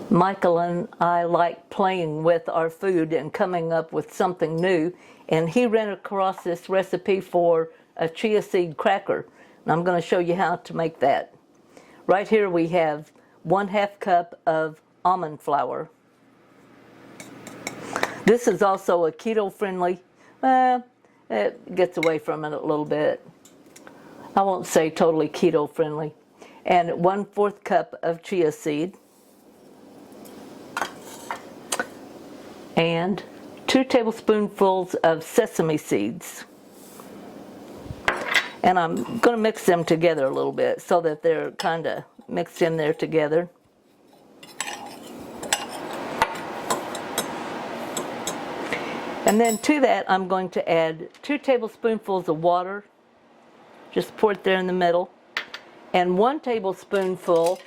Michael and I like playing with our food and coming up with something new, and he ran across this recipe for a chia seed cracker, and I'm going to show you how to make that. Right here we have 1/2 cup of almond flour. This is also a keto friendly, it gets away from it a little bit. I won't say totally keto friendly. And 1/4 cup of chia seed. And 2 tablespoonfuls of sesame seeds. And I'm going to mix them together a little bit so that they're kind of mixed in there together. And then to that I'm going to add 2 tablespoonfuls of water. Just pour it there in the middle. And 1 tablespoonful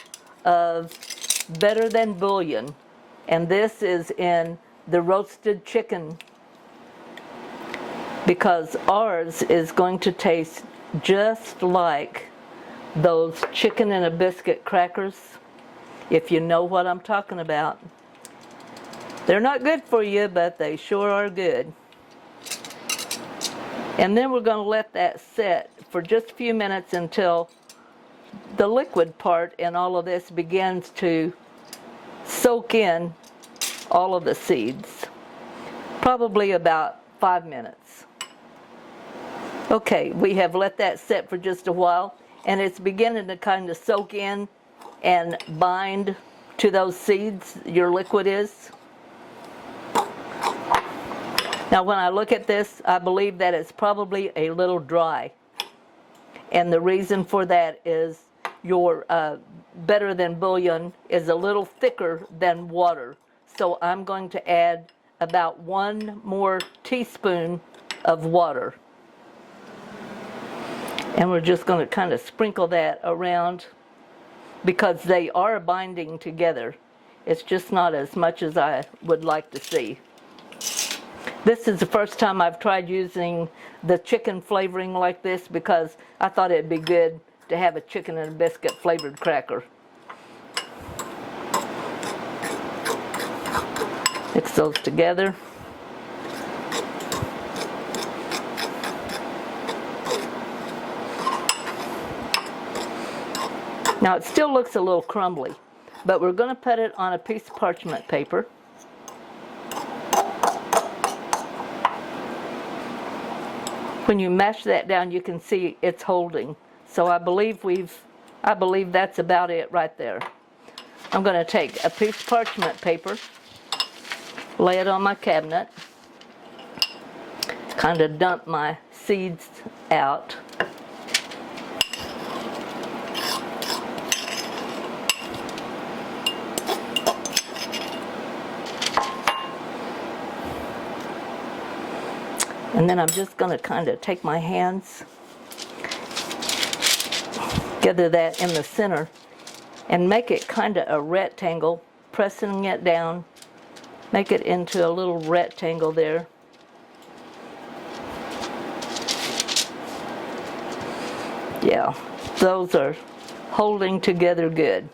of better than bouillon. And this is in the roasted chicken, because ours is going to taste just like those chicken and a biscuit crackers, if you know what I'm talking about. They're not good for you, but they sure are good. And then we're going to let that set for just a few minutes until the liquid part in all of this begins to soak in all of the seeds. Probably about 5 minutes. Okay, we have let that set for just a while, and it's beginning to kind of soak in and bind to those seeds, your liquid is. Now when I look at this, I believe that it's probably a little dry. And the reason for that is your better than bouillon is a little thicker than water. So I'm going to add about 1 more teaspoon of water. And we're just going to kind of sprinkle that around because they are binding together. It's just not as much as I would like to see. This is the first time I've tried using the chicken flavoring like this because I thought it'd be good to have a chicken and a biscuit flavored cracker. Mix those together. Now it still looks a little crumbly, but we're going to put it on a piece of parchment paper. When you mash that down, you can see it's holding. So I believe that's about it right there. I'm going to take a piece of parchment paper, lay it on my cabinet, kind of dump my seeds out. And then I'm just going to kind of take my hands, gather that in the center, and make it kind of a rectangle, pressing it down, make it into a little rectangle there. Yeah, those are holding together good.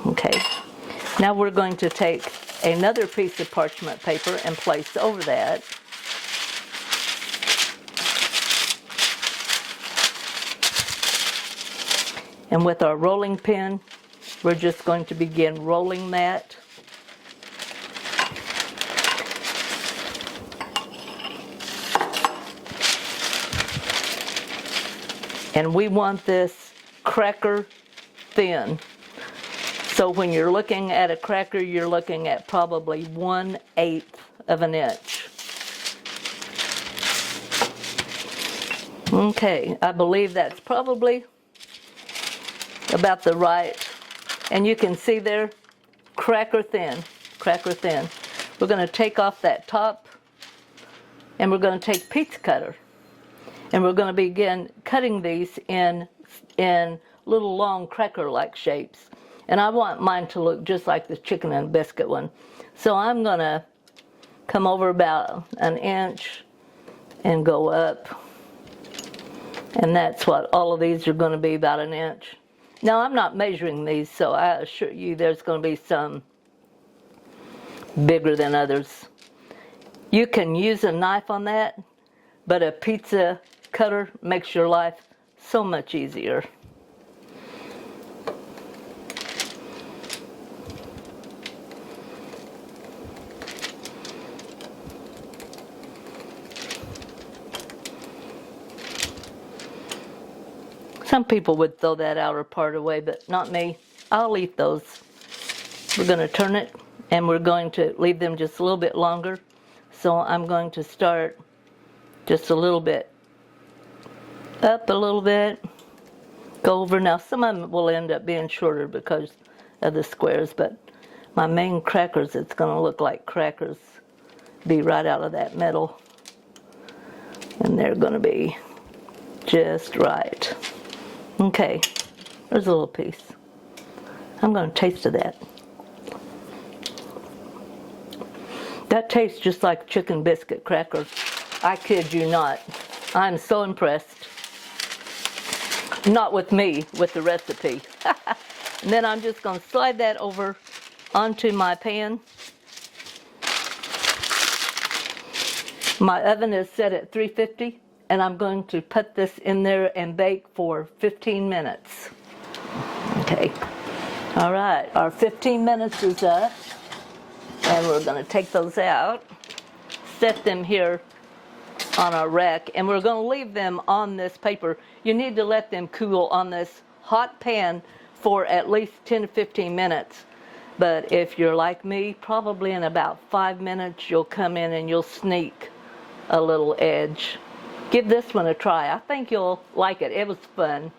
Okay, now we're going to take another piece of parchment paper and place over that. And with our rolling pin, we're just going to begin rolling that. And we want this cracker thin. So when you're looking at a cracker, you're looking at probably 1/8 of an inch. Okay, I believe that's probably about the right. And you can see there, cracker thin, cracker thin. We're going to take off that top, and we're going to take pizza cutter. And we're going to begin cutting these in little long cracker-like shapes. And I want mine to look just like the chicken and biscuit one. So I'm going to come over about 1 inch and go up And that's what all of these are going to be, about an inch. Now I'm not measuring these, so I assure you there's going to be some bigger than others. You can use a knife on that, but a pizza cutter makes your life so much easier. Some people would throw that outer part away, but not me. I'll eat those. We're going to turn it, and we're going to leave them just a little bit longer. So I'm going to start just a little bit up a little bit, go over. Now some of them will end up being shorter because of the squares, but my main crackers, it's going to look like crackers, be right out of that middle, and they're going to be just right. Okay, there's a little piece. I'm going to taste of that. That tastes just like chicken biscuit crackers. I kid you not. I'm so impressed. Not with me, with the recipe. And then I'm just going to slide that over onto my pan. My oven is set at 350, and I'm going to put this in there and bake for 15 minutes. Okay. All right, our 15 minutes is up, and we're going to take those out, set them here on our rack, and we're going to leave them on this paper. You need to let them cool on this hot pan for at least 10 to 15 minutes. But if you're like me, probably in about 5 minutes, you'll come in and you'll sneak a little edge. Give this one a try. I think you'll like it. It was fun.